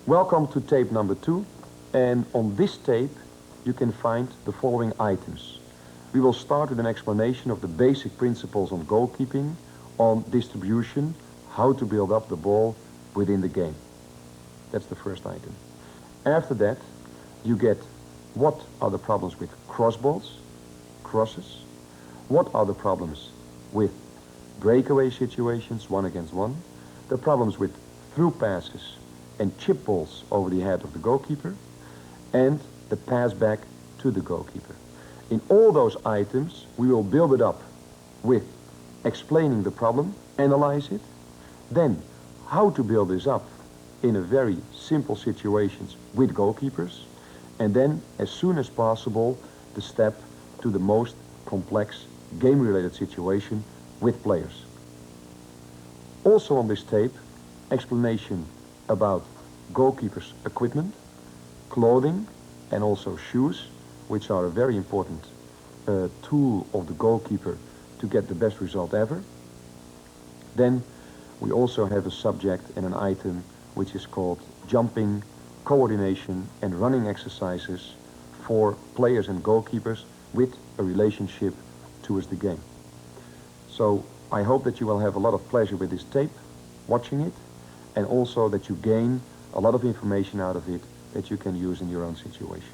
Welcome to tape number 2, and on this tape you can find the following items. We will start with an explanation of the basic principles on goalkeeping, on distribution, how to build up the ball within the game. That's the first item. After that, you get what are the problems with crossballs, crosses, what are the problems with breakaway situations, 1 against 1, the problems with through passes and chip balls over the head of the goalkeeper, and the pass back to the goalkeeper. In all those items, we will build it up with explaining the problem, analyze it, then how to build this up in a very simple situations with goalkeepers, and then as soon as possible the step to the most complex game-related situation with players. Also on this tape, explanation about goalkeepers' equipment, clothing, and also shoes, which are a very important tool of the goalkeeper to get the best result ever. Then we also have a subject and an item which is called jumping, coordination and running exercises for players and goalkeepers with a relationship towards the game. So I hope that you will have a lot of pleasure with this tape, watching it, and also that you gain a lot of information out of it that you can use in your own situation.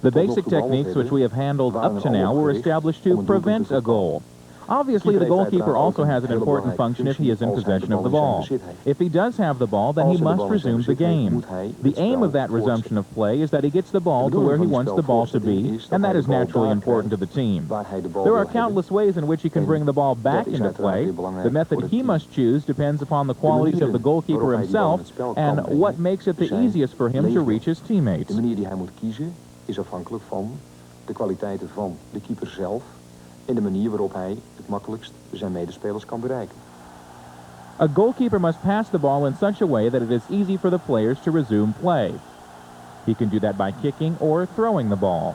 The basic techniques which we have handled up to now were established to prevent a goal. Obviously, the goalkeeper also has an important function if he is in possession of the ball. If he does have the ball, then he must resume the game. The aim of that resumption of play is that he gets the ball to where he wants the ball to be, and that is naturally important to the team. There are countless ways in which he can bring the ball back into play. The method he must choose depends upon the qualities of the goalkeeper himself and what makes it the easiest for him to reach his teammates. De manier die hij moet kiezen is afhankelijk van de kwaliteiten van de keeper zelf en de manier waarop hij het makkelijkst zijn medespelers kan bereiken. A goalkeeper must pass the ball in such a way that it is easy for the players to resume play. He can do that by kicking or throwing the ball.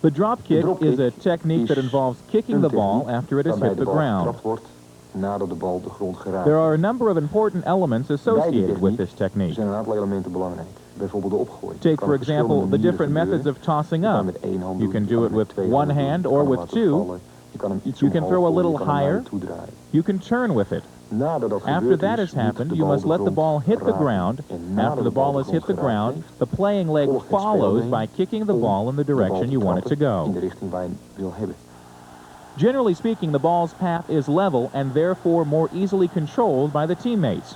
The drop kick is a technique that involves kicking the ball after it has hit the ground. There are a number of important elements associated with this technique. Take, for example, the different methods of tossing up. You can do it with one hand or with two. You can throw a little higher. You can turn with it. After that has happened, you must let the ball hit the ground. After the ball has hit the ground, the playing leg follows by kicking the ball in the direction you want it to go. Generally speaking, the ball's path is level and therefore more easily controlled by the teammates.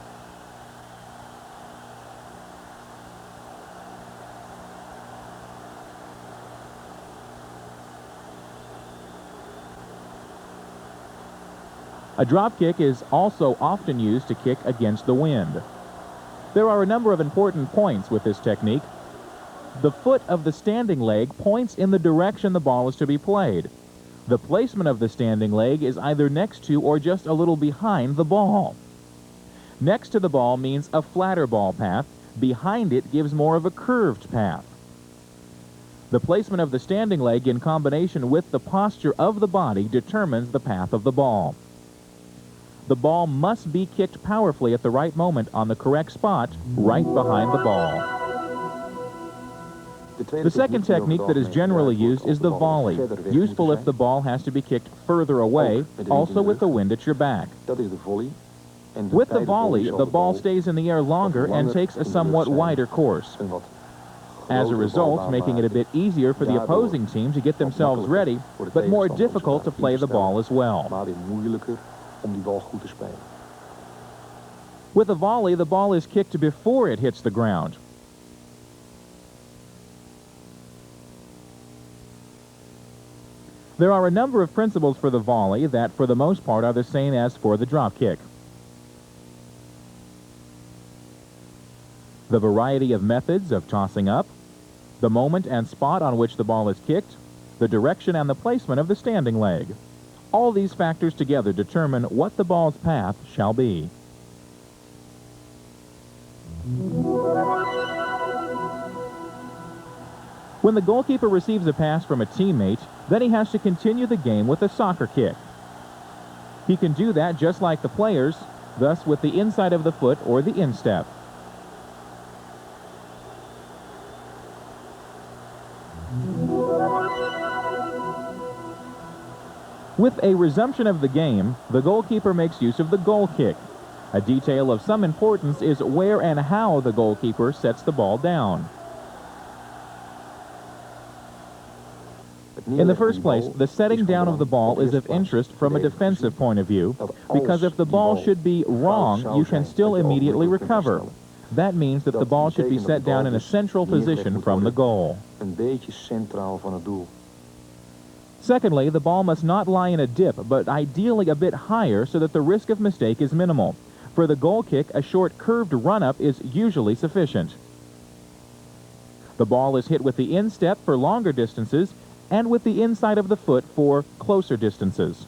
A drop kick is also often used to kick against the wind. There are a number of important points with this technique. The foot of the standing leg points in the direction the ball is to be played. The placement of the standing leg is either next to or just a little behind the ball. Next to the ball means a flatter ball path. Behind it gives more of a curved path. The placement of the standing leg in combination with the posture of the body determines the path of the ball. The ball must be kicked powerfully at the right moment on the correct spot, right behind the ball. The second technique that is generally used is the volley, useful if the ball has to be kicked further away, also with the wind at your back. With the volley, the ball stays in the air longer and takes a somewhat wider course. As a result, making it a bit easier for the opposing team to get themselves ready, but more difficult to play the ball as well. With a volley, the ball is kicked before it hits the ground. There are a number of principles for the volley that, for the most part, are the same as for the drop kick. The variety of methods of tossing up, the moment and spot on which the ball is kicked, the direction and the placement of the standing leg. All these factors together determine what the ball's path shall be. When the goalkeeper receives a pass from a teammate, then he has to continue the game with a soccer kick. He can do that just like the players, thus with the inside of the foot or the instep. With a resumption of the game, the goalkeeper makes use of the goal kick. A detail of some importance is where and how the goalkeeper sets the ball down. In the first place, the setting down of the ball is of interest from a defensive point of view, because if the ball should be wrong, you can still immediately recover. That means that the ball should be set down in a central position from the goal. Secondly, the ball must not lie in a dip, but ideally a bit higher so that the risk of mistake is minimal. For the goal kick, a short curved run-up is usually sufficient. The ball is hit with the instep for longer distances and with the inside of the foot for closer distances.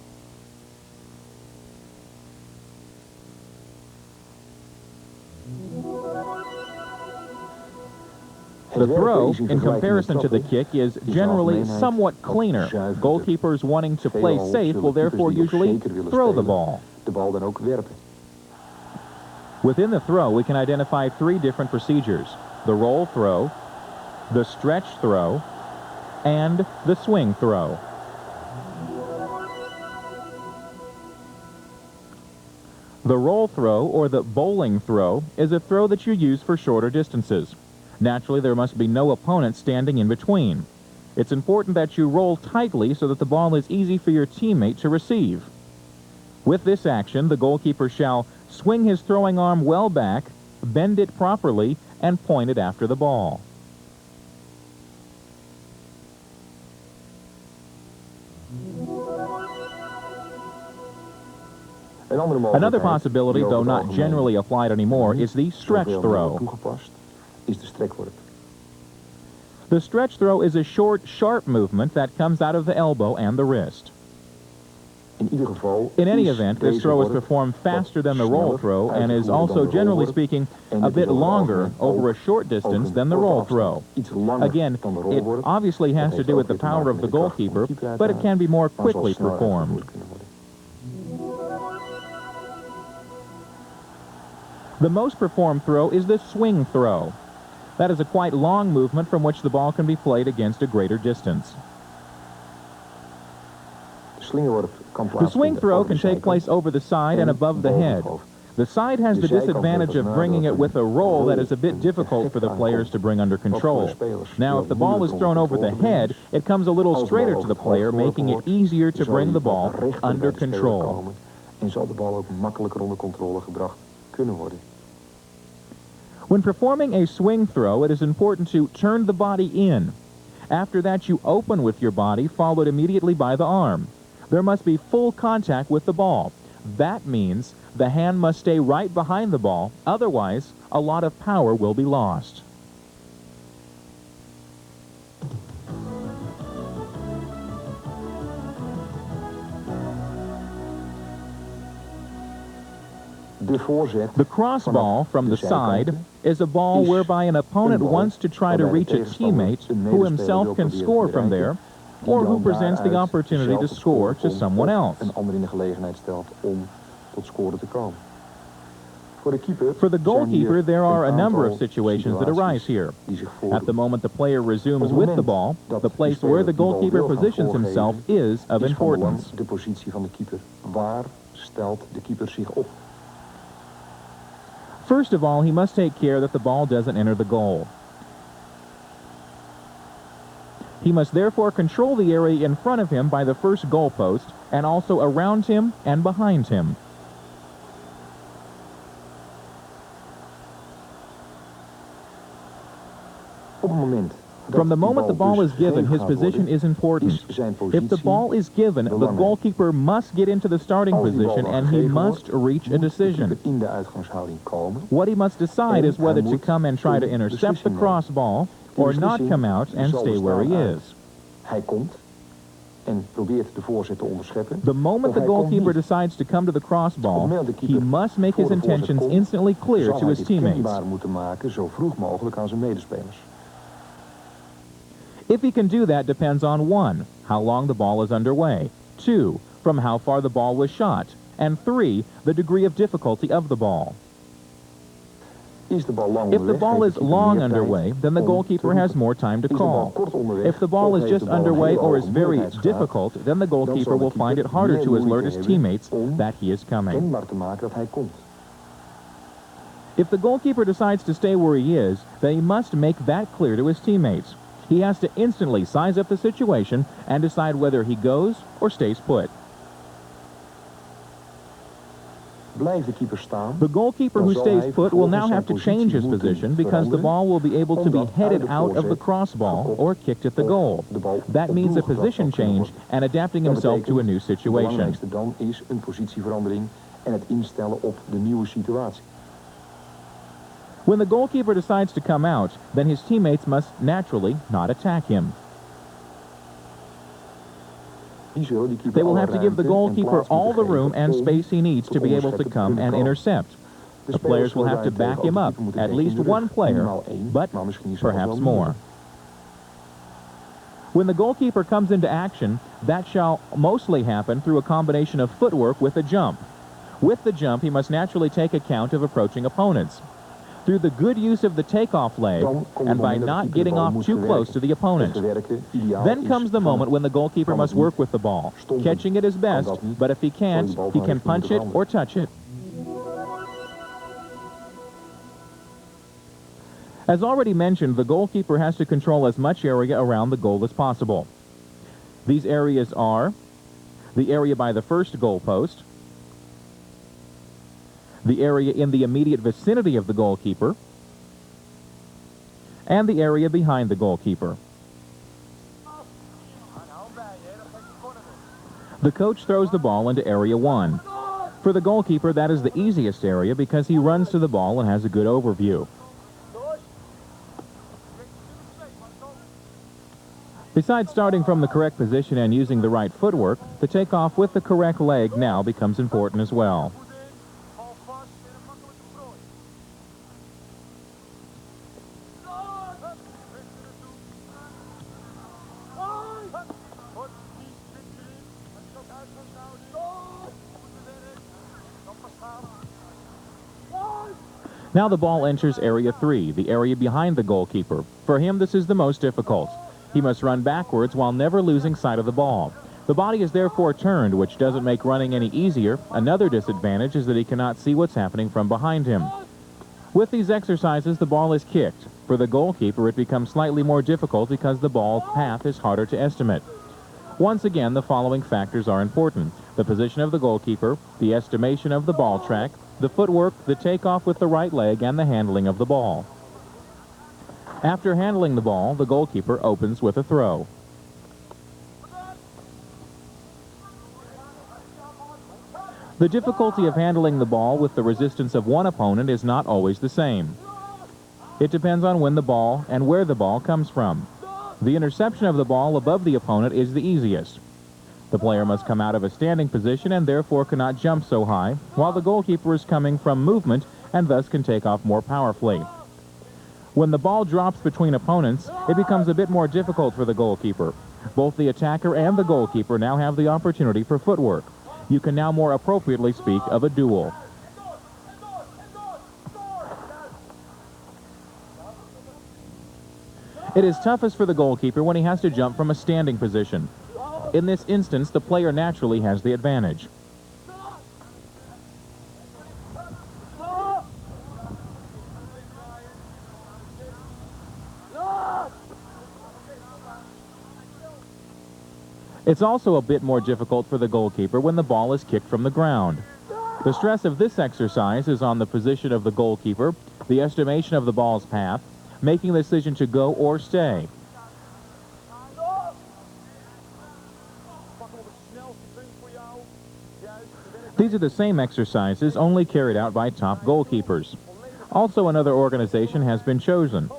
The throw, in comparison to the kick, is generally somewhat cleaner. Goalkeepers wanting to play safe will therefore usually throw the ball. Within the throw, we can identify 3 different procedures: the roll throw, the stretch throw, and the swing throw. The roll throw, or the bowling throw, is a throw that you use for shorter distances. Naturally, there must be no opponent standing in between. It's important that you roll tightly so that the ball is easy for your teammate to receive. With this action, the goalkeeper shall swing his throwing arm well back, bend it properly, and point it after the ball. Another possibility, though not generally applied anymore, is the stretch throw. The stretch throw is a short, sharp movement that comes out of the elbow and the wrist. In any event, this throw is performed faster than the roll throw and is also, generally speaking, a bit longer over a short distance than the roll throw. Again, it obviously has to do with the power of the goalkeeper, but it can be more quickly performed. The most performed throw is the swing throw. That is a quite long movement from which the ball can be played against a greater distance. The swing throw can take place over the side and above the head. The side has the disadvantage of bringing it with a roll that is a bit difficult for the players to bring under control. Now, if the ball is thrown over the head, it comes a little straighter to the player, making it easier to bring the ball under control. When performing a swing throw, it is important to turn the body in. After that, you open with your body, followed immediately by the arm. There must be full contact with the ball. That means the hand must stay right behind the ball, otherwise a lot of power will be lost. The cross ball from the side is a ball whereby an opponent wants to try to reach a teammate who himself can score from there, or who presents the opportunity to score to someone else. For the goalkeeper, there are a number of situations that arise here. At the moment the player resumes with the ball, the place where the goalkeeper positions himself is of importance. First of all, he must take care that the ball doesn't enter the goal. He must therefore control the area in front of him by the first goal post, and also around him and behind him. From the moment the ball is given, his position is important. If the ball is given, the goalkeeper must get into the starting position and he must reach a decision. What he must decide is whether to come and try to intercept the cross ball or not come out and stay where he is. en probeert de voorzet te onderscheppen. The moment Of the hij komt goalkeeper niet. decides to come to the crossball, Op het moment dat de he keeper must make voor his de voorzet intentions komt, instantly clear zal to hij his dit teammates. kenbaar moeten maken zo vroeg mogelijk aan zijn medespelers. If he can do that depends on 1, how long the ball is underway, 2, from how far the ball was shot, and 3, the degree of difficulty of the ball. Is de bal lang If the onderweg, ball heeft is de keeper long meer tijd underway, then the om goalkeeper te has roepen. more time to Is de bal call. kort onderweg, If the ball of is heeft just de bal een underway hele or hoge is very moeilijkheidsgraad, difficult, then the dan zal goalkeeper de will find keeper it harder meer to his moeite alert his hebben teammates om that he is coming. kenbaar te maken dat hij komt. If the goalkeeper decides to stay where he is, then he must make that clear to his teammates. He has to instantly size up the situation and decide whether he goes or stays put. Blijft de keeper staan, The goalkeeper dan who zal stays hij put will now vervolgens have to zijn change his positie position moeten because the veranderen, ball will be able to be omdat headed uit de out of the voorzet crossball gekopt or kicked at the of goal. de bal That op means a doel getrapt position zou kunnen change worden. and adapting Dat himself to a betekent, new het situation. belangrijkste dan is een positieverandering en het instellen op de nieuwe situatie. When the goalkeeper decides to come out, then his teammates must naturally not attack him. Die zullen die keeper They will alle have to give the ruimte en goalkeeper plaats all moeten the room geven and om space he needs to tot be able to onderscheppen te come kunnen and komen. intercept. De The spelers players will zullen have to daarentegen back ook him de up, keeper moeten at dekken in least de rug. one player, Minimaal één, but maar misschien zelfs perhaps wel more. meer. When the goalkeeper comes into action, that shall mostly happen through a combination of footwork with a jump. With the jump, he must naturally take account of approaching opponents. Through the good use of the takeoff leg Dan komt het and by moment dat de not keeper de getting bal off moet too verwerken. close to the opponent. Het verwerken ideaal Then is comes the van- moment when the goalkeeper kan must het work niet, with the ball, stompen, catching it his kan best, dat niet, but if he zal je can't, de bal he van can richting punch moeten it or touch it. As already mentioned, the goalkeeper has to control as much area around the goal as possible. These areas are the area by the first goal post, the area in the immediate vicinity of the goalkeeper, and the area behind the goalkeeper. The coach throws the ball into area 1. For the goalkeeper, that is the easiest area because he runs to the ball and has a good overview. Besides starting from the correct position and using the right footwork, the takeoff with the correct leg now becomes important as well. Now the ball enters area 3, the area behind the goalkeeper. For him, this is the most difficult. He must run backwards while never losing sight of the ball. The body is therefore turned, which doesn't make running any easier. Another disadvantage is that he cannot see what's happening from behind him. With these exercises, the ball is kicked. For the goalkeeper, it becomes slightly more difficult because the ball's path is harder to estimate. Once again, the following factors are important: the position of the goalkeeper, the estimation of the ball track, the footwork, the takeoff with the right leg, and the handling of the ball. After handling the ball, the goalkeeper opens with a throw. The difficulty of handling the ball with the resistance of one opponent is not always the same. It depends on when the ball and where the ball comes from. The interception of the ball above the opponent is the easiest. The player must come out of a standing position and therefore cannot jump so high, while the goalkeeper is coming from movement and thus can take off more powerfully. When the ball drops between opponents, it becomes a bit more difficult for the goalkeeper. Both the attacker and the goalkeeper now have the opportunity for footwork. You can now more appropriately speak of a duel. It is toughest for the goalkeeper when he has to jump from a standing position. In this instance, the player naturally has the advantage. It's also a bit more difficult for the goalkeeper when the ball is kicked from the ground. The stress of this exercise is on the position of the goalkeeper, the estimation of the ball's path, making the decision to go or stay. These are the same exercises, only carried out by top goalkeepers. Also, another organization has been chosen.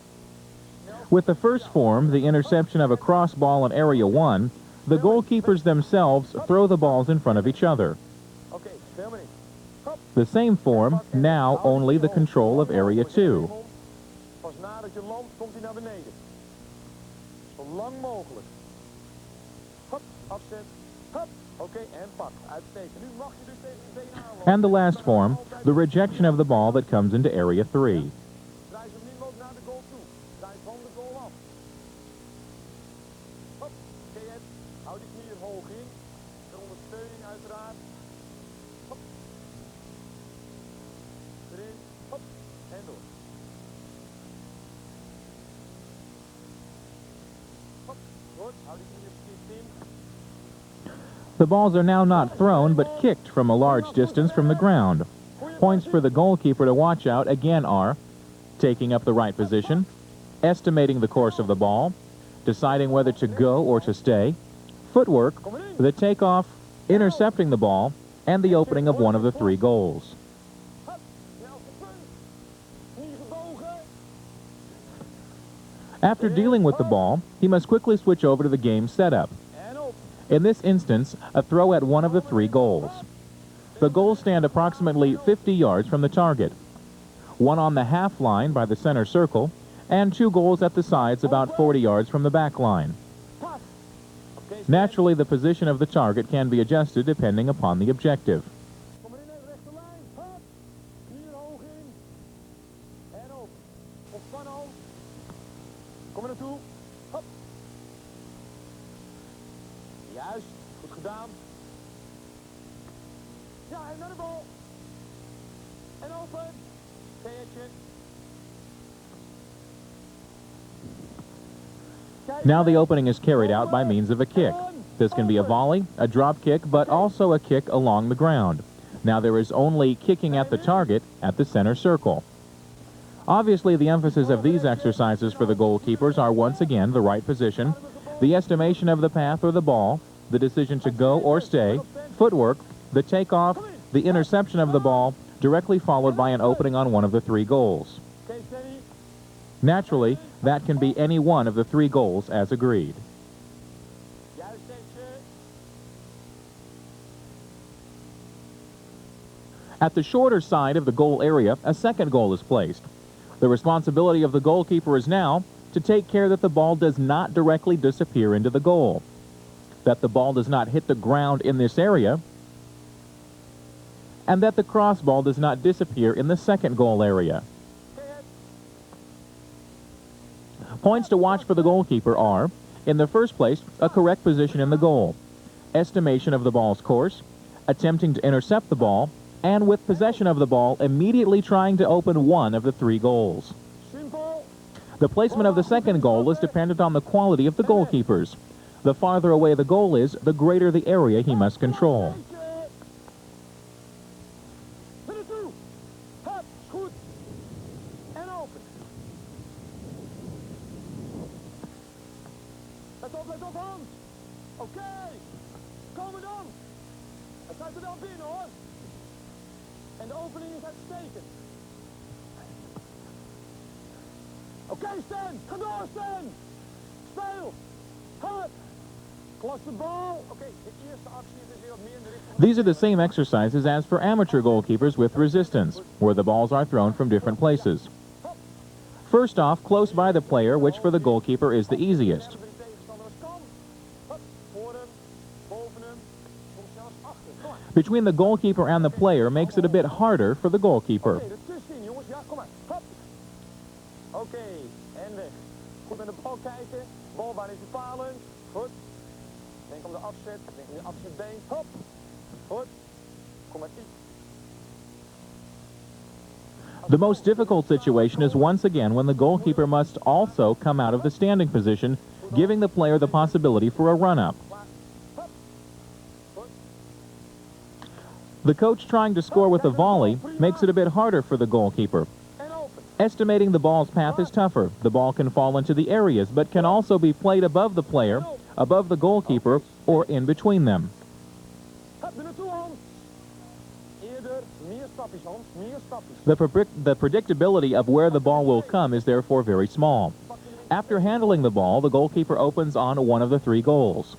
With the first form, the interception of a cross ball in Area 1, The goalkeepers themselves throw the balls in front of each other. The same form, now only the control of Area 2. Pas nadat je landt, komt hij naar beneden. Zo lang mogelijk. Hop, afzet. Hop, oké, en pak. Uitstekend. Nu mag je dus tegen de been aanlopen. And the last form, the rejection of the ball that comes into Area 3. Draai zo min mogelijk naar de goal toe. Draai van de goal af. Hop, oké, hou die knieën hoog in. De ondersteuning uiteraard. Hop. Erin, hop, en door. The balls are now not thrown, but kicked from a large distance from the ground. Points for the goalkeeper to watch out again are taking up the right position, estimating the course of the ball, deciding whether to go or to stay, footwork, the takeoff, intercepting the ball, and the opening of one of the 3 goals. After dealing with the ball, he must quickly switch over to the game setup. In this instance, a throw at one of the 3 goals. The goals stand approximately 50 yards from the target. One on the half line by the center circle, and 2 goals at the sides about 40 yards from the back line. Naturally, the position of the target can be adjusted depending upon the objective. Kom er naartoe. Hop. Juist. Goed gedaan. Ja, en naar de bal. En open. Theetje. Now the opening is carried out by means of a kick. This can be a volley, a drop kick, but also a kick along the ground. Now there is only kicking at the target at the center circle. Obviously, the emphasis of these exercises for the goalkeepers are once again the right position, the estimation of the path or the ball, the decision to go or stay, footwork, the takeoff, the interception of the ball, directly followed by an opening on one of the 3 goals. Naturally, that can be any one of the 3 goals as agreed. At the shorter side of the goal area, a second goal is placed. The responsibility of the goalkeeper is now to take care that the ball does not directly disappear into the goal, that the ball does not hit the ground in this area, and that the cross ball does not disappear in the second goal area. Points to watch for the goalkeeper are, in the first place, a correct position in the goal, estimation of the ball's course, attempting to intercept the ball, and with possession of the ball, immediately trying to open one of the 3 goals. The placement of the second goal is dependent on the quality of the goalkeepers. The farther away the goal is, the greater the area he must control. En de opening is uitstekend. Oké, Stan. Ga door, Stan. Speel. Hup. Klas de bal. Oké, de eerste actie is weer wat meer in de richting. These are the same exercises as for amateur goalkeepers with resistance, where the balls are thrown from different places. First off, close by the player, which for the goalkeeper is the easiest. Between the goalkeeper and the player makes it a bit harder for the goalkeeper. Oké, en weg. Goed met de bal kijken. Balbaan is bepalend. Goed. Denk om de afzet. Denk om de afzetbeen. Hop. Goed. Kom maar iets. The most difficult situation is once again when the goalkeeper must also come out of the standing position, giving the player the possibility for a run-up. The coach trying to score with a volley makes it a bit harder for the goalkeeper. Estimating the ball's path is tougher. The ball can fall into the areas, but can also be played above the player, above the goalkeeper, or in between them. The predictability of where the ball will come is therefore very small. After handling the ball, the goalkeeper opens on one of the 3 goals.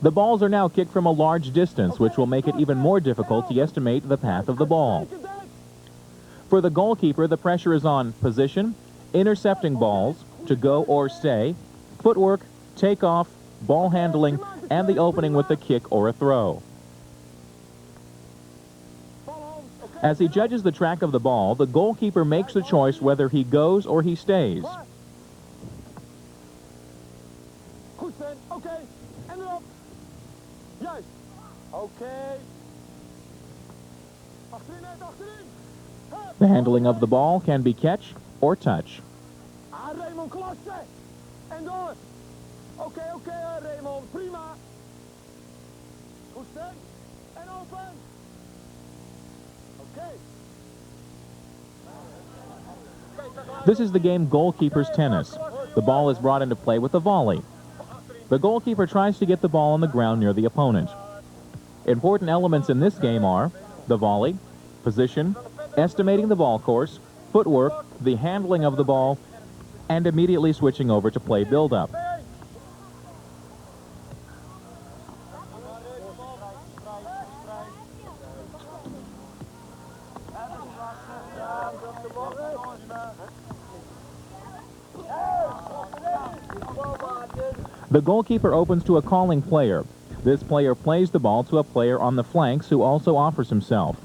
The balls are now kicked from a large distance, which will make it even more difficult to estimate the path of the ball. For the goalkeeper, the pressure is on position, intercepting balls, to go or stay, footwork, takeoff, ball handling, and the opening with a kick or a throw. As he judges the track of the ball, the goalkeeper makes the choice whether he goes or he stays. The handling of the ball can be catch or touch. This is the game goalkeeper's tennis. The ball is brought into play with a volley. The goalkeeper tries to get the ball on the ground near the opponent. Important elements in this game are the volley, position, estimating the ball course, footwork, the handling of the ball, and immediately switching over to play build-up. The goalkeeper opens to a calling player. This player plays the ball to a player on the flanks who also offers himself.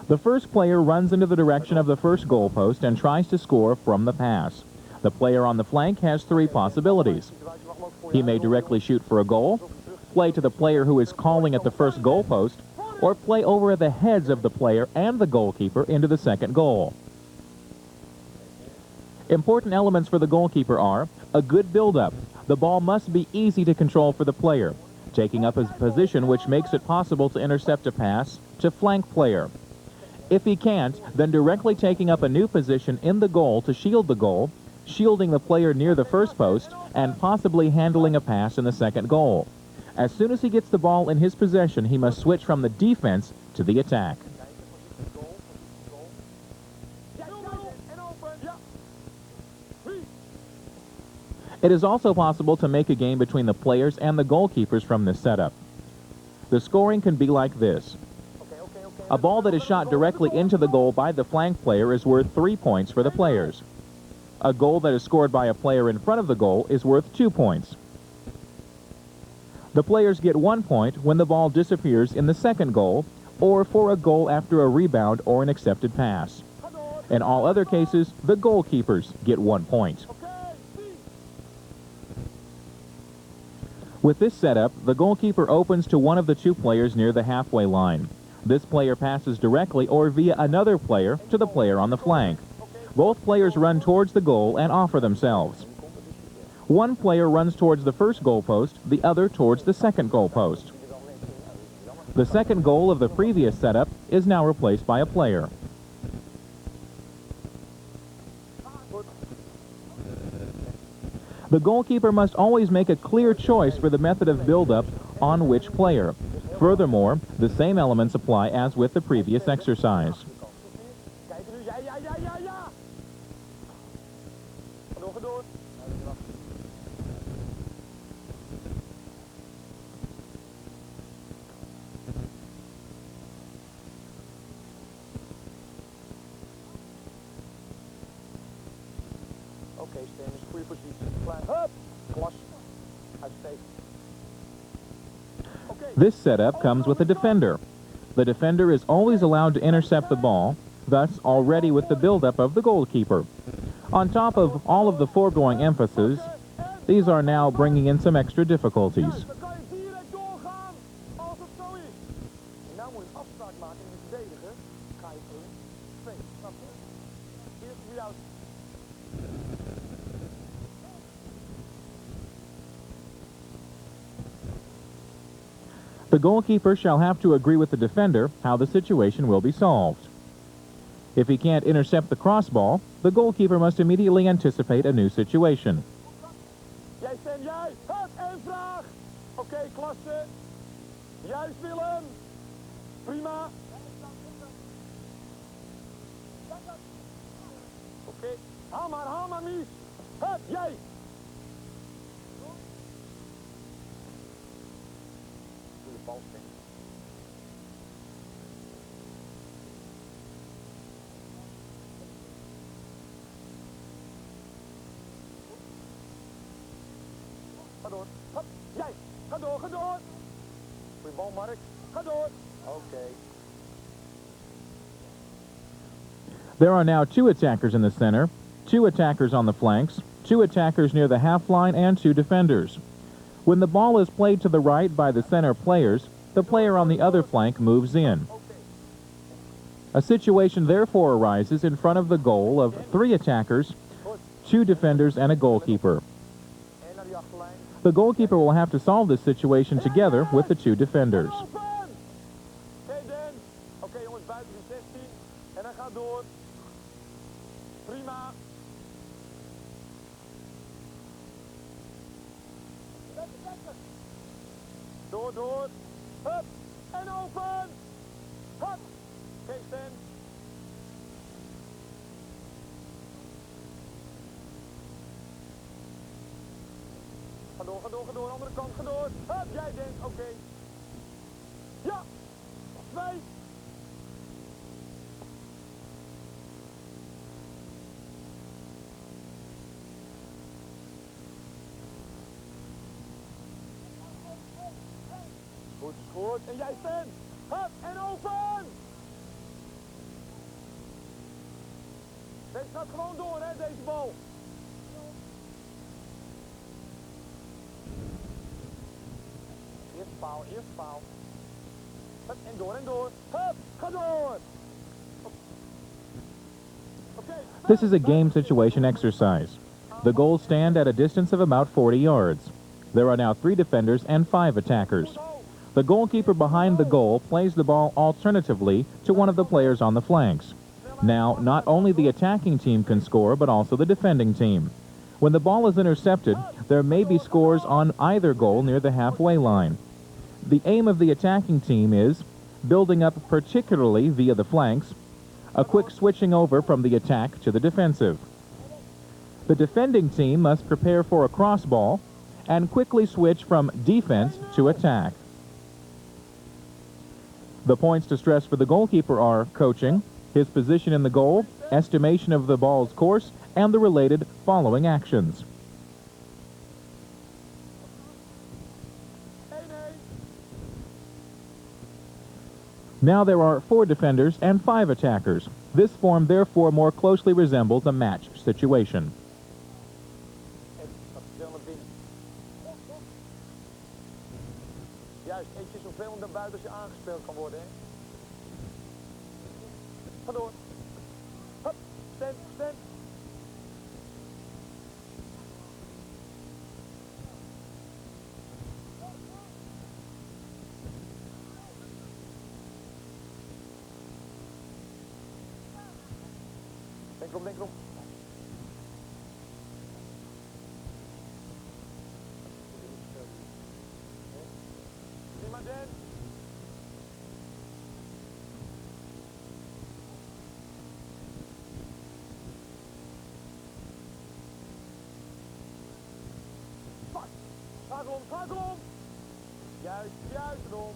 The first player runs into the direction of the first goalpost and tries to score from the pass. The player on the flank has three possibilities. He may directly shoot for a goal, play to the player who is calling at the first goalpost, or play over the heads of the player and the goalkeeper into the second goal. Important elements for the goalkeeper are a good build-up. The ball must be easy to control for the player, taking up his position which makes it possible to intercept a pass to flank player. If he can't, then directly taking up a new position in the goal to shield the goal, shielding the player near the first post, and possibly handling a pass in the second goal. As soon as he gets the ball in his possession, he must switch from the defense to the attack. It is also possible to make a game between the players and the goalkeepers from this setup. The scoring can be like this. A ball that is shot directly into the goal by the flank player is worth 3 points for the players. A goal that is scored by a player in front of the goal is worth 2 points. The players get 1 point when the ball disappears in the second goal or for a goal after a rebound or an accepted pass. In all other cases, the goalkeepers get 1 point. With this setup, the goalkeeper opens to one of the two players near the halfway line. This player passes directly or via another player to the player on the flank. Both players run towards the goal and offer themselves. One player runs towards the first goalpost, the other towards the second goalpost. The second goal of the previous setup is now replaced by a player. The goalkeeper must always make a clear choice for the method of build-up on which player. Furthermore, the same elements apply as with the previous exercise. This setup comes with a defender. The defender is always allowed to intercept the ball, thus already with the build-up of the goalkeeper. On top of all of the foregoing emphasis, these are now bringing in some extra difficulties. The goalkeeper shall have to agree with the defender how the situation will be solved. If he can't intercept the crossball, the goalkeeper must immediately anticipate a new situation. Jij Sven, jij. Hup, één vraag. Oké, klasse. Juist Willem. Prima. Oké, haal maar Mies. Hup, jij. Ga door. Hop, jij. Ga door, ga door. Goeie bal, Mark. Ga door. Oké. There are now 2 attackers in the center, 2 attackers on the flanks, 2 attackers near the half line, and 2 defenders. When the ball is played to the right by the center players, the player on the other flank moves in. A situation therefore arises in front of the goal of 3 attackers, 2 defenders, and a goalkeeper. En naar die achterlijn. The goalkeeper will have to solve this situation together with the 2 defenders. Open! Oké, Dan. Oké, jongens, buiten de 16. En hij gaat door. Prima. Door, door. Hup. En open. Hup. Oké, Stan. Ga door, ga door, ga door. Andere kant, ga door. Hup, jij denkt, oké. Ja. 2. Goed, goed. En jij, Stan. Hup, en open. Deze gaat gewoon door, hè, deze bal. Eerste paal, eerste paal. Hup, en door, en door. Hup, ga door. Oké. This is a game situation exercise. The goals stand at a distance of about 40 yards. There are now 3 defenders and 5 attackers. The goalkeeper behind the goal plays the ball alternatively to one of the players on the flanks. Now, not only the attacking team can score, but also the defending team. When the ball is intercepted, there may be scores on either goal near the halfway line. The aim of the attacking team is building up particularly via the flanks, a quick switching over from the attack to the defensive. The defending team must prepare for a cross ball and quickly switch from defense to attack. The points to stress for the goalkeeper are coaching, his position in the goal, estimation of the ball's course, and the related following actions. Now there are 4 defenders and 5 attackers. This form therefore more closely resembles a match situation. Juist, eentje zoveel naar buiten als je aangespeeld kan worden, hè. Ga door. Hup, Stan, Stan. Denk erom, denk erom. Prima, Dan. Fuck. Schakel om. Juist, juist erom.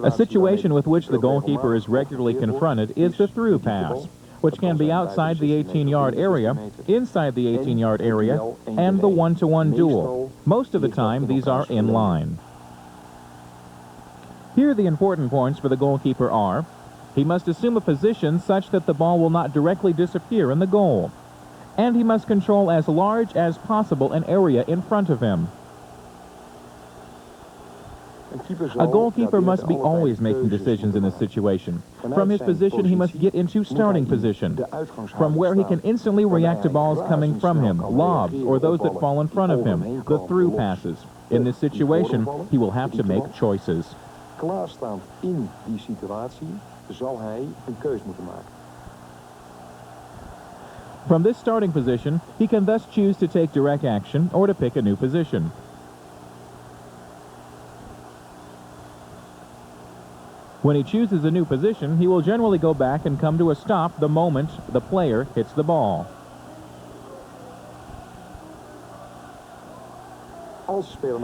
A situation with which the goalkeeper is regularly confronted is the through pass, which can be outside the 18-yard area, inside the 18-yard area, and the one-to-one duel. Most of the time, these are in line. Here the important points for the goalkeeper are: he must assume a position such that the ball will not directly disappear in the goal, and he must control as large as possible an area in front of him. A goalkeeper must be always making decisions in this situation. From his position, he must get into starting position, from where he can instantly react to balls coming from him, lobs, or those that fall in front of him, the through passes. In this situation, he will have to make choices. Klaarstaand in die situatie zal hij een keus moeten maken. From this starting position, he can thus choose to take direct action or to pick a new position. When he chooses a new position, he will generally go back and come to a stop the moment the player hits the ball.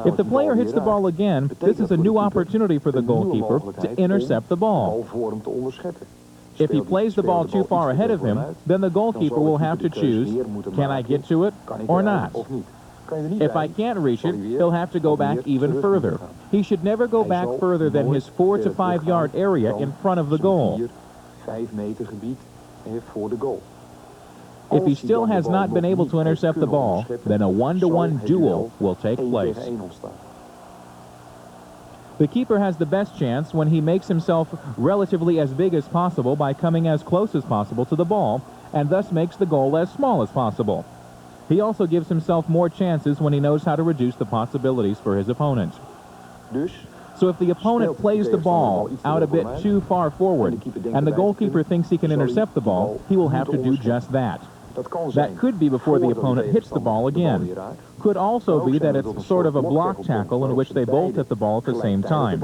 If the player hits the ball again, this is a new opportunity for the goalkeeper to intercept the ball. If he plays the ball too far ahead of him, then the goalkeeper will have to choose, can I get to it or not? If I can't reach it, he'll have to go back even further. He should never go back further than his 4 to 5 yard area in front of the goal. If he still has not been able to intercept the ball, then a 1-to-1 duel will take place. The keeper has the best chance when he makes himself relatively as big as possible by coming as close as possible to the ball, and thus makes the goal as small as possible. He also gives himself more chances when he knows how to reduce the possibilities for his opponent. So if the opponent plays the ball out a bit too far forward, and the goalkeeper thinks he can intercept the ball, he will have to do just that. That could be before the opponent hits the ball again. Could also be that it's sort of a block tackle in which they both hit the ball at the same time.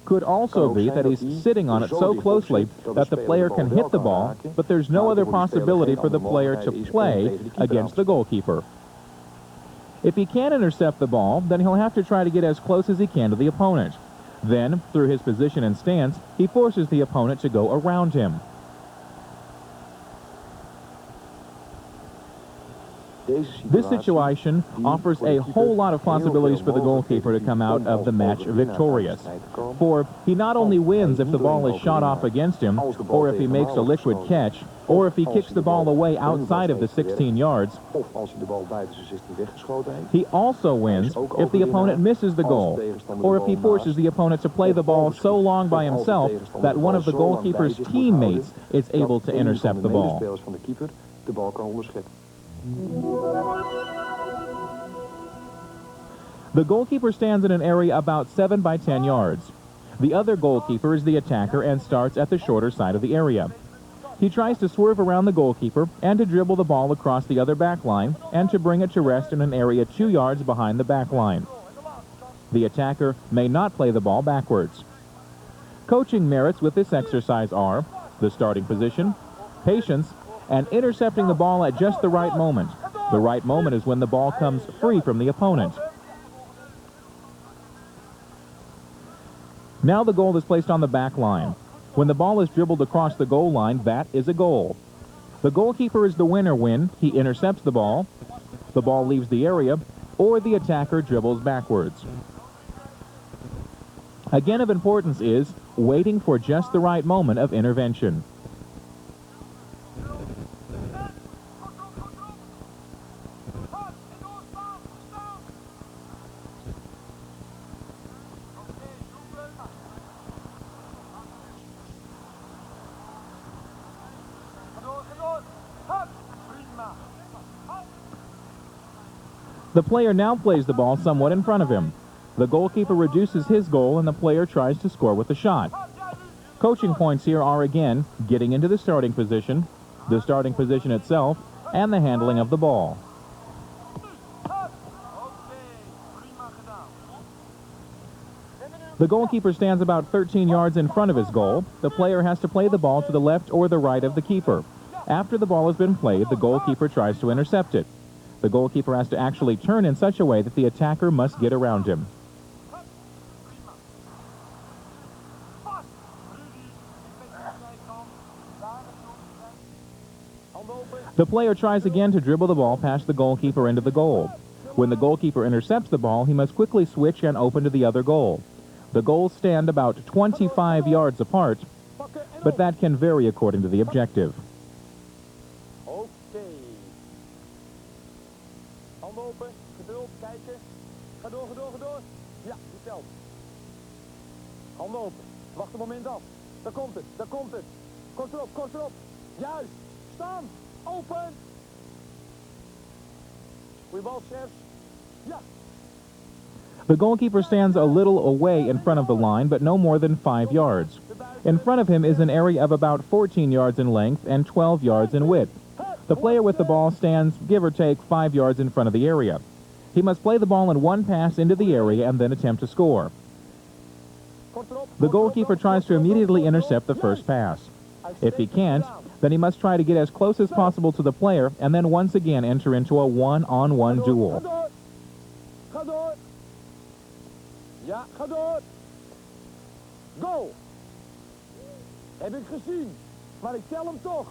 Could also be that he's sitting on it so closely that the player can hit the ball, but there's no other possibility for the player to play against the goalkeeper. If he can't intercept the ball, then he'll have to try to get as close as he can to the opponent. Then, through his position and stance, he forces the opponent to go around him. This situation offers a whole lot of possibilities for the goalkeeper to come out of the match victorious. For he not only wins if the ball is shot off against him, or if he makes a liquid catch, or if he kicks the ball away outside of the 16 yards, he also wins if the opponent misses the goal, or if he forces the opponent to play the ball so long by himself that one of the goalkeeper's teammates is able to intercept the ball. The goalkeeper stands in an area about 7 by 10 yards. The other goalkeeper is the attacker and starts at the shorter side of the area. He tries to swerve around the goalkeeper and to dribble the ball across the other back line and to bring it to rest in an area 2 yards behind the back line. The attacker may not play the ball backwards. Coaching merits with this exercise are the starting position, patience, and intercepting the ball at just the right moment. The right moment is when the ball comes free from the opponent. Now the goal is placed on the back line. When the ball is dribbled across the goal line, that is a goal. The goalkeeper is the winner when he intercepts the ball leaves the area, or the attacker dribbles backwards. Again of importance is waiting for just the right moment of intervention. The player now plays the ball somewhat in front of him. The goalkeeper reduces his goal and the player tries to score with a shot. Coaching points here are again getting into the starting position itself, and the handling of the ball. The goalkeeper stands about 13 yards in front of his goal. The player has to play the ball to the left or the right of the keeper. After the ball has been played, the goalkeeper tries to intercept it. The goalkeeper has to actually turn in such a way that the attacker must get around him. The player tries again to dribble the ball past the goalkeeper into the goal. When the goalkeeper intercepts the ball, he must quickly switch and open to the other goal. The goals stand about 25 yards apart, but that can vary according to the objective. Handen open. Wacht een moment af. Daar komt het, daar komt het. Kort erop, kort erop. Juist. Staan. Open. Goeie bal, chefs. Ja. The goalkeeper stands a little away in front of the line, but no more than 5 yards. In front of him is an area of about 14 yards in length and 12 yards in width. The player with the ball stands, give or take, 5 yards in front of the area. He must play the ball in one pass into the area and then attempt to score. Kort erop. The goalkeeper tries to immediately intercept the first pass. If he can't, then he must try to get as close as possible to the player and then once again enter into a one-on-one duel. Ga door. Ja, ga door. Goal. Heb ik gezien. Maar ik tel hem toch.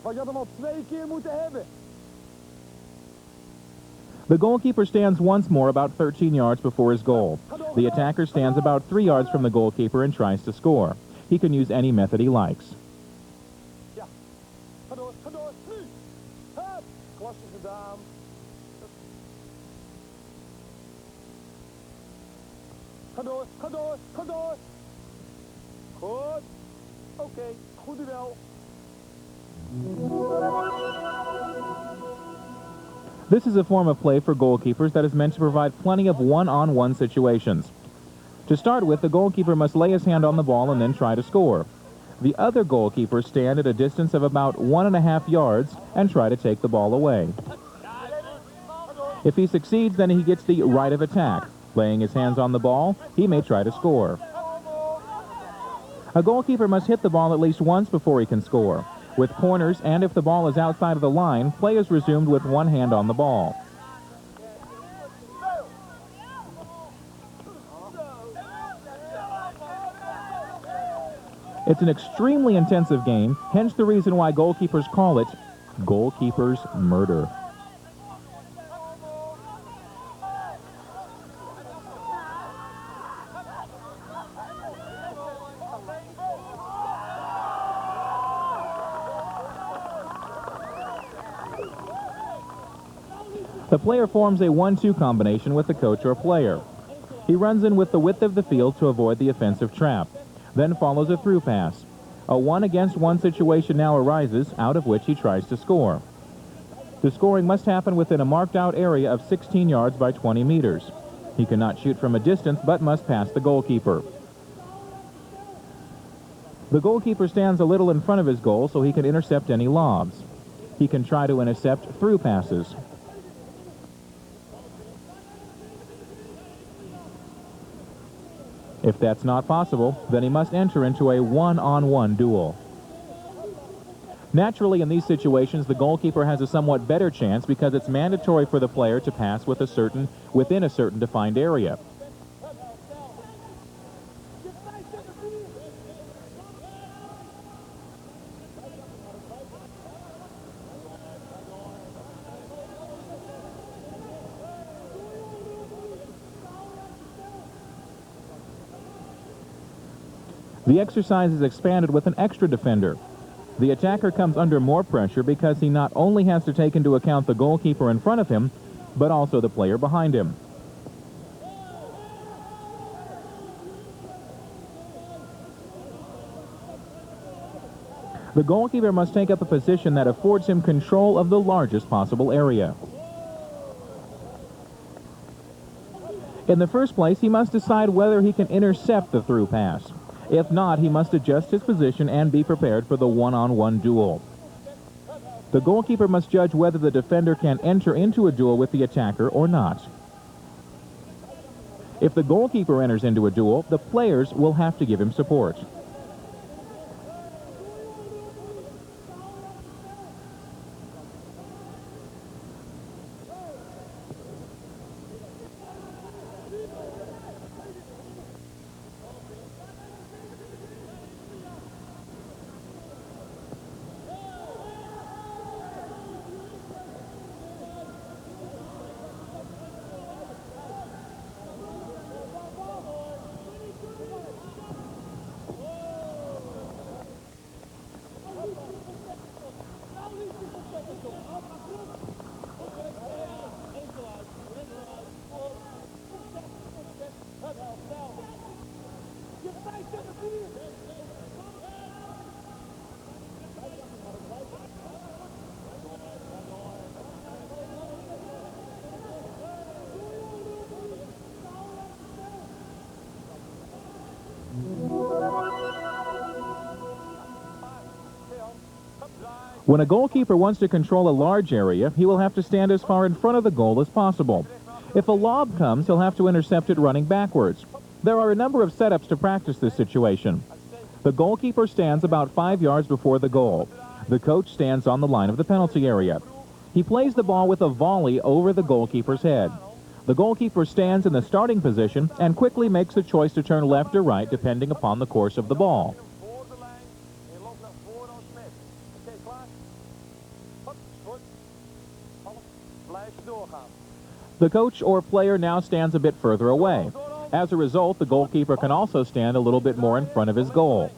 Want je had hem al 2 keer moeten hebben. The goalkeeper stands once more about 13 yards before his goal. The attacker stands about 3 yards from the goalkeeper and tries to score. He can use any method he likes. Ja, ga door, nu. Hup, klasse gedaan. Ga door, ga door, ga door. Goed. Oké, goed duel. This is a form of play for goalkeepers that is meant to provide plenty of one-on-one situations. To start with, the goalkeeper must lay his hand on the ball and then try to score. The other goalkeepers stand at a distance of about 1.5 yards and try to take the ball away. If he succeeds, then he gets the right of attack. Laying his hands on the ball, he may try to score. A goalkeeper must hit the ball at least once before he can score. With corners and if the ball is outside of the line, play is resumed with one hand on the ball. It's an extremely intensive game, hence the reason why goalkeepers call it goalkeeper's murder. The player forms a 1-2 combination with the coach or player. He runs in with the width of the field to avoid the offensive trap. Then follows a through pass. A 1-against-1 situation now arises, out of which he tries to score. The scoring must happen within a marked-out area of 16 yards by 20 meters. He cannot shoot from a distance, but must pass the goalkeeper. The goalkeeper stands a little in front of his goal so he can intercept any lobs. He can try to intercept through passes. If that's not possible, then he must enter into a one-on-one duel. Naturally, in these situations, the goalkeeper has a somewhat better chance because it's mandatory for the player to pass within a certain defined area. The exercise is expanded with an extra defender. The attacker comes under more pressure because he not only has to take into account the goalkeeper in front of him, but also the player behind him. The goalkeeper must take up a position that affords him control of the largest possible area. In the first place, he must decide whether he can intercept the through pass. If not, he must adjust his position and be prepared for the one-on-one duel. The goalkeeper must judge whether the defender can enter into a duel with the attacker or not. If the goalkeeper enters into a duel, the players will have to give him support. When a goalkeeper wants to control a large area, he will have to stand as far in front of the goal as possible. If a lob comes, he'll have to intercept it running backwards. There are a number of setups to practice this situation. The goalkeeper stands about 5 yards before the goal. The coach stands on the line of the penalty area. He plays the ball with a volley over the goalkeeper's head. The goalkeeper stands in the starting position and quickly makes the choice to turn left or right depending upon the course of the ball. The coach or player now stands a bit further away. As a result, the goalkeeper can also stand a little bit more in front of his goal.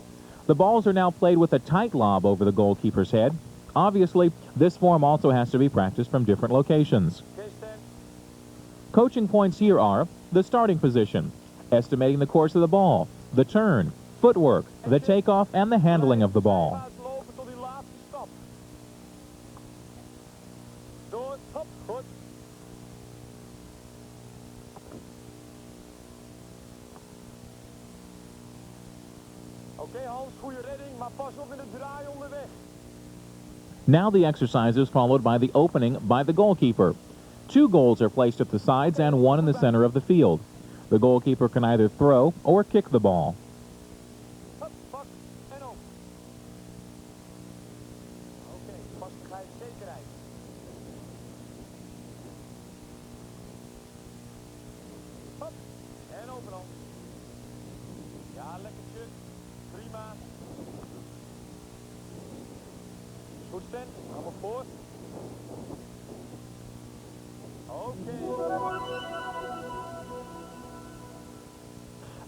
The balls are now played with a tight lob over the goalkeeper's head. Obviously, this form also has to be practiced from different locations. Coaching points here are the starting position, estimating the course of the ball, the turn, footwork, the takeoff, and the handling of the ball. Now the exercise is followed by the opening by the goalkeeper. 2 goals are placed at the sides and 1 in the center of the field. The goalkeeper can either throw or kick the ball.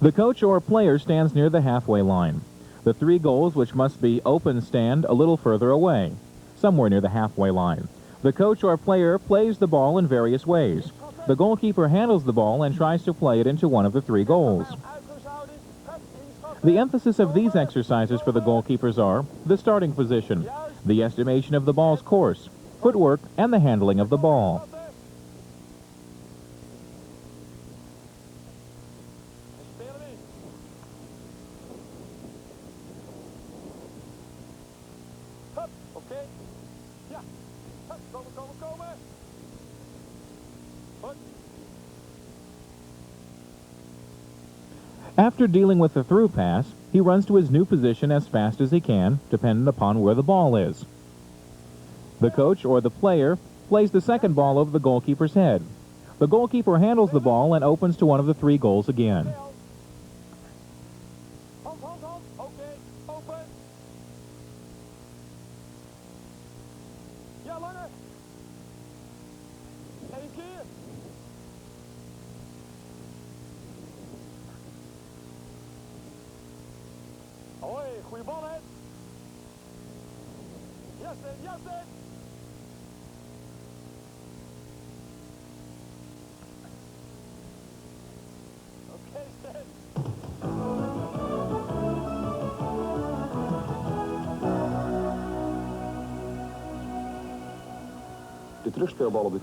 The coach or player stands near the halfway line. The 3 goals, which must be open, stand a little further away, somewhere near the halfway line. The coach or player plays the ball in various ways. The goalkeeper handles the ball and tries to play it into one of the 3 goals. The emphasis of these exercises for the goalkeepers are the starting position, the estimation of the ball's course, footwork, and the handling of the ball. After dealing with the through pass, he runs to his new position as fast as he can, depending upon where the ball is. The coach or the player plays the second ball over the goalkeeper's head. The goalkeeper handles the ball and opens to one of the 3 goals again.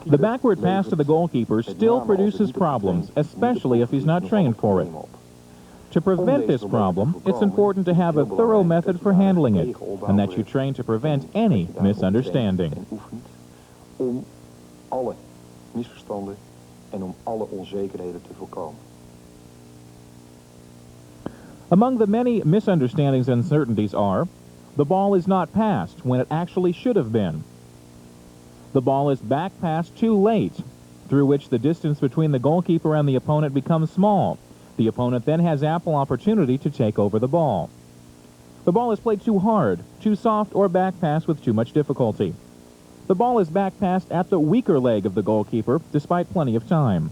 The backward pass to the goalkeeper still produces problems, especially if he's not trained for it. To prevent this problem, it's important to have a thorough method for handling it, and that you train to prevent any misunderstanding. Om alle misverstanden en om alle onzekerheden te voorkomen. Among the many misunderstandings and uncertainties are, the ball is not passed when it actually should have been. The ball is back passed too late, through which the distance between the goalkeeper and the opponent becomes small. The opponent then has ample opportunity to take over the ball. The ball is played too hard, too soft, or back passed with too much difficulty. The ball is back passed at the weaker leg of the goalkeeper, despite plenty of time.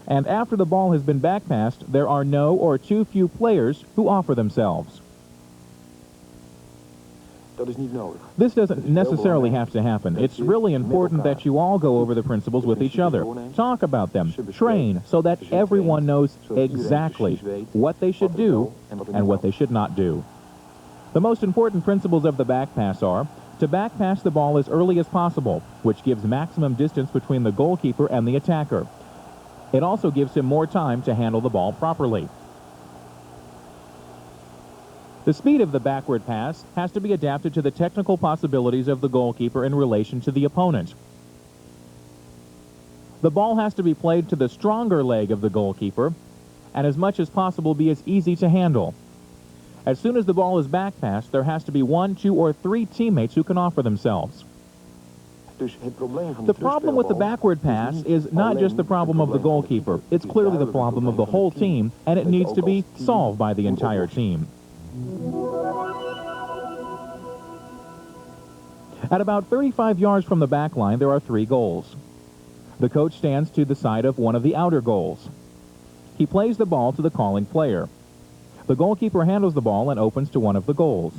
And after the ball has been back passed, there are no or too few players who offer themselves. This doesn't necessarily have to happen. It's really important that you all go over the principles with each other. Talk about them. Train so that everyone knows exactly what they should do and what they should not do. The most important principles of the back pass are to back pass the ball as early as possible, which gives maximum distance between the goalkeeper and the attacker. It also gives him more time to handle the ball properly. The speed of the backward pass has to be adapted to the technical possibilities of the goalkeeper in relation to the opponent. The ball has to be played to the stronger leg of the goalkeeper, and as much as possible be as easy to handle. As soon as the ball is back passed, there has to be 1, 2, or 3 teammates who can offer themselves. The problem with the backward pass is not just the problem of the goalkeeper. It's clearly the problem of the whole team, and it needs to be solved by the entire team. At about 35 yards from the back line, there are 3 goals. The coach stands to the side of one of the outer goals. He plays the ball to the calling player. The goalkeeper handles the ball and opens to one of the goals.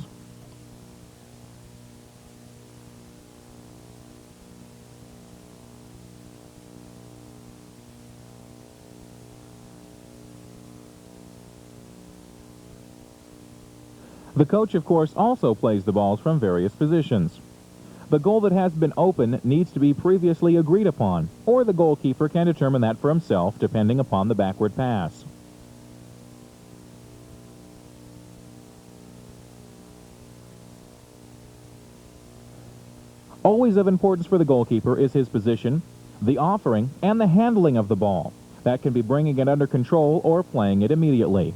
The coach, of course, also plays the balls from various positions. The goal that has been open needs to be previously agreed upon, or the goalkeeper can determine that for himself, depending upon the backward pass. Always of importance for the goalkeeper is his position, the offering, and the handling of the ball. That can be bringing it under control or playing it immediately.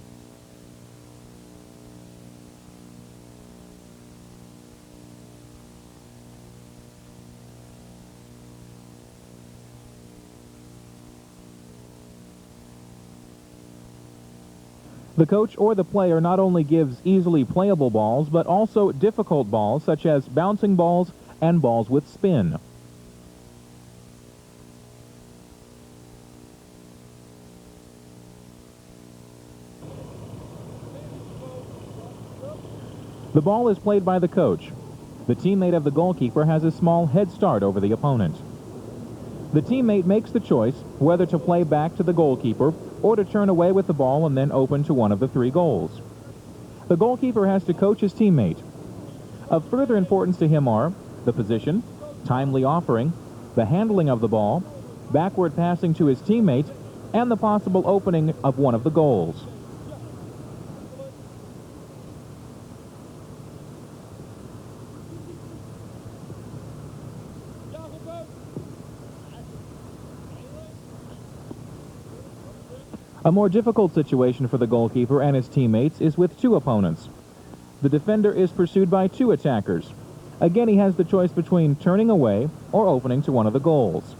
The coach or the player not only gives easily playable balls, but also difficult balls such as bouncing balls and balls with spin. The ball is played by the coach. The teammate of the goalkeeper has a small head start over the opponent. The teammate makes the choice whether to play back to the goalkeeper or to turn away with the ball and then open to one of the 3 goals. The goalkeeper has to coach his teammate. Of further importance to him are the position, timely offering, the handling of the ball, backward passing to his teammate, and the possible opening of one of the goals. A more difficult situation for the goalkeeper and his teammates is with 2 opponents. The defender is pursued by 2 attackers. Again, he has the choice between turning away or opening to one of the goals.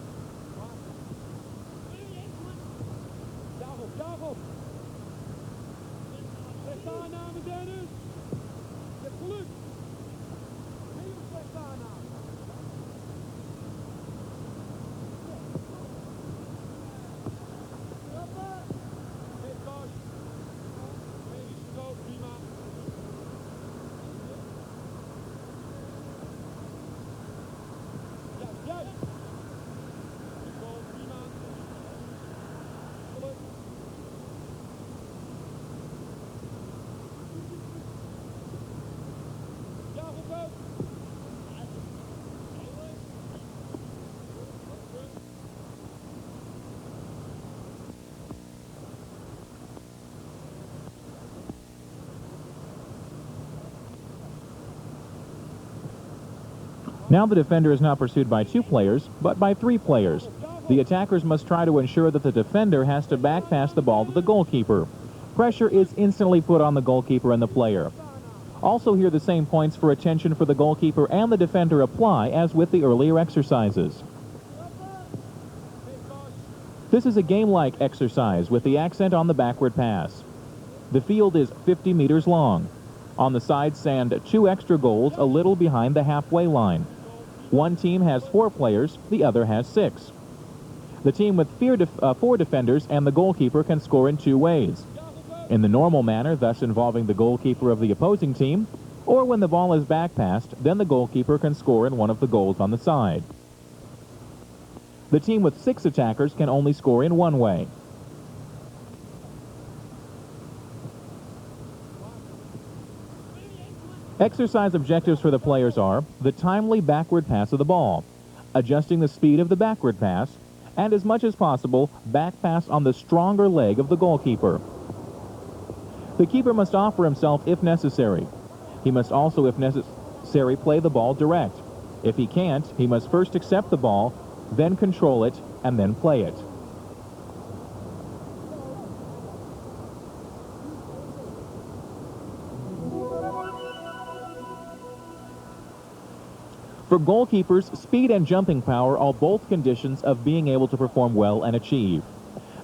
Now the defender is not pursued by 2 players, but by 3 players. The attackers must try to ensure that the defender has to back pass the ball to the goalkeeper. Pressure is instantly put on the goalkeeper and the player. Also here the same points for attention for the goalkeeper and the defender apply as with the earlier exercises. This is a game-like exercise with the accent on the backward pass. The field is 50 meters long. On the sides stand 2 extra goals a little behind the halfway line. One team has 4 players, the other has 6. The team with 4 defenders and the goalkeeper can score in 2 ways. In the normal manner, thus involving the goalkeeper of the opposing team, or when the ball is back passed, then the goalkeeper can score in one of the goals on the side. The team with 6 attackers can only score in one way. Exercise objectives for the players are the timely backward pass of the ball, adjusting the speed of the backward pass, and as much as possible, back pass on the stronger leg of the goalkeeper. The keeper must offer himself if necessary. He must also, if necessary, play the ball direct. If he can't, he must first accept the ball, then control it, and then play it. For goalkeepers, speed and jumping power are both conditions of being able to perform well and achieve.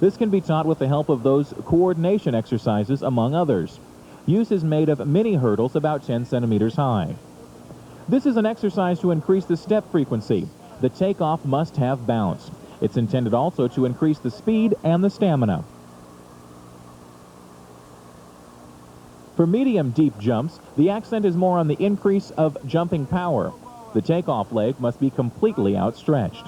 This can be taught with the help of those coordination exercises, among others. Use is made of mini hurdles about 10 centimeters high. This is an exercise to increase the step frequency. The takeoff must have bounce. It's intended also to increase the speed and the stamina. For medium deep jumps, the accent is more on the increase of jumping power. The takeoff leg must be completely outstretched.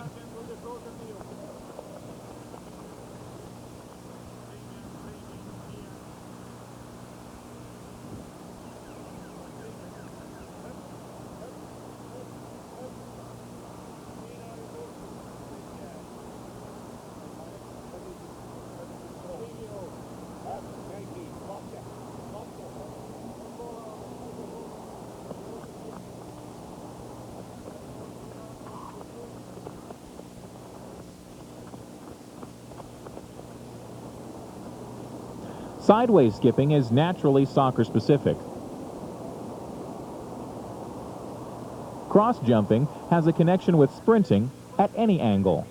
Sideways skipping is naturally soccer-specific. Cross jumping has a connection with sprinting at any angle.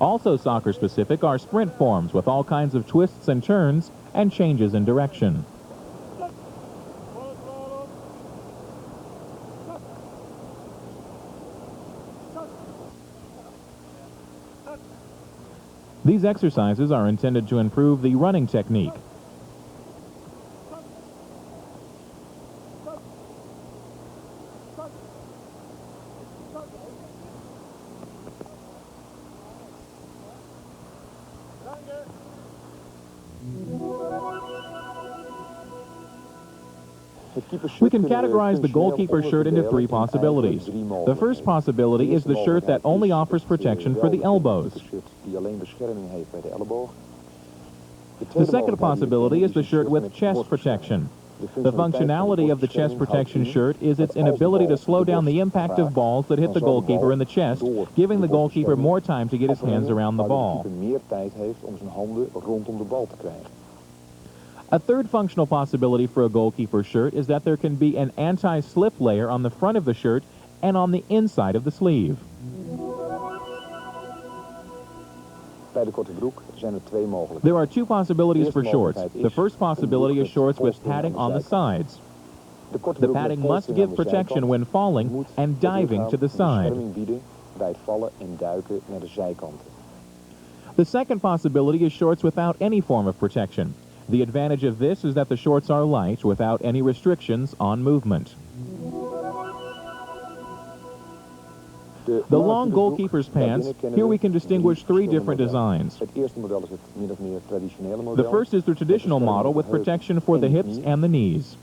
Also soccer-specific are sprint forms with all kinds of twists and turns and changes in direction. These exercises are intended to improve the running technique. We can categorize the goalkeeper shirt into three possibilities. The first possibility is the shirt that only offers protection for the elbows. The second possibility is the shirt with chest protection. The functionality of the chest protection shirt is its inability to slow down the impact of balls that hit the goalkeeper in the chest, giving the goalkeeper more time to get his hands around the ball. A third functional possibility for a goalkeeper shirt is that there can be an anti-slip layer on the front of the shirt and on the inside of the sleeve. There are two possibilities for shorts. The first possibility is shorts with padding on the sides. The padding must give protection when falling and diving to the side. The second possibility is shorts without any form of protection. The advantage of this is that the shorts are light without any restrictions on movement. The long goalkeeper's pants, here we can distinguish three different designs. The first is the traditional model with protection for the hips and the knees.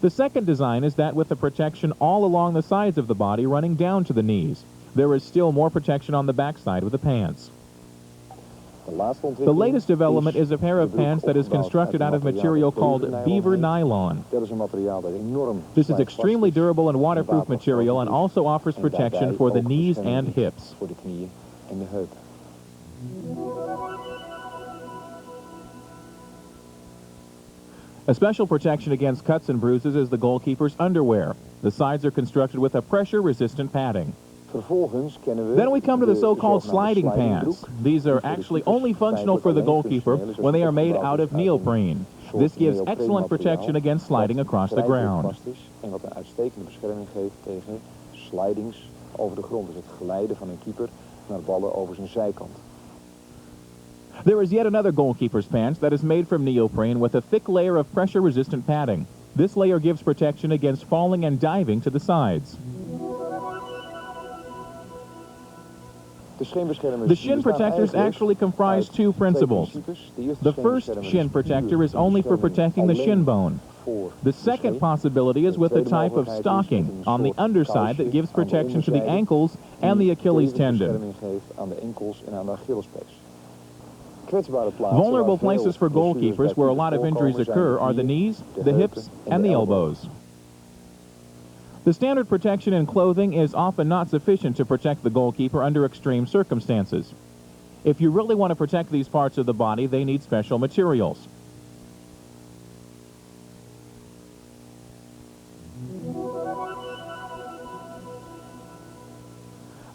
The second design is that with the protection all along the sides of the body running down to the knees. There is still more protection on the backside of the pants. The latest development is a pair of pants that is constructed out of material called beaver nylon. This is extremely durable and waterproof material and also offers protection for the knees and hips. A special protection against cuts and bruises is the goalkeeper's underwear. The sides are constructed with a pressure-resistant padding. Then we come to the so-called sliding pants. These are actually only functional for the goalkeeper when they are made out of neoprene. This gives excellent protection against sliding across the ground. There is yet another goalkeeper's pants that is made from neoprene with a thick layer of pressure-resistant padding. This layer gives protection against falling and diving to the sides. The shin protectors actually comprise two principles. The first shin protector is only for protecting the shin bone. The second possibility is with a type of stocking on the underside that gives protection to the ankles and the Achilles tendon. Vulnerable places for goalkeepers where a lot of injuries occur are the knees, the hips, and the elbows. The standard protection in clothing is often not sufficient to protect the goalkeeper under extreme circumstances. If you really want to protect these parts of the body, they need special materials.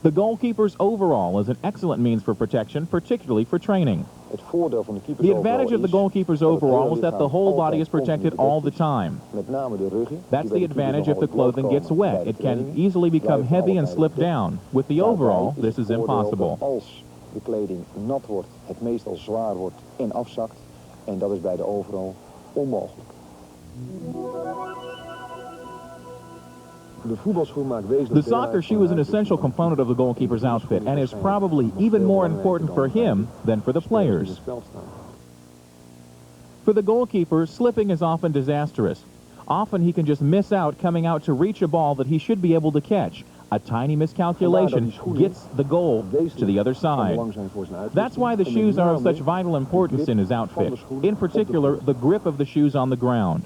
The goalkeeper's overall is an excellent means for protection, particularly for training. Het voordeel van de keepers The advantage of the goalkeeper's overall is that the whole body is protected all the time. Met name de ruggen. That's the advantage if the clothing gets wet. It can easily become heavy and slip down. With the overall, this is impossible. Als de kleding nat wordt, het meestal zwaar wordt en afzakt. En dat is bij de overall onmogelijk. The soccer shoe is an essential component of the goalkeeper's outfit and is probably even more important for him than for the players. For the goalkeeper, slipping is often disastrous. Often he can just miss out coming out to reach a ball that he should be able to catch. A tiny miscalculation gets the goal to the other side. That's why the shoes are of such vital importance in his outfit, in particular the grip of the shoes on the ground.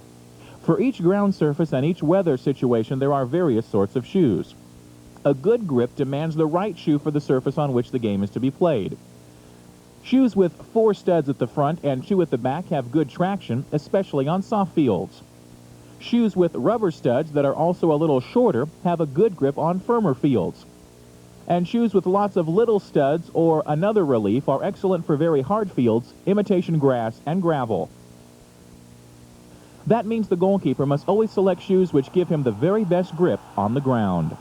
For each ground surface and each weather situation, there are various sorts of shoes. A good grip demands the right shoe for the surface on which the game is to be played. Shoes with 4 studs at the front and 2 at the back have good traction, especially on soft fields. Shoes with rubber studs that are also a little shorter have a good grip on firmer fields. And shoes with lots of little studs or another relief are excellent for very hard fields, imitation grass, and gravel. That means the goalkeeper must always select shoes which give him the very best grip on the ground.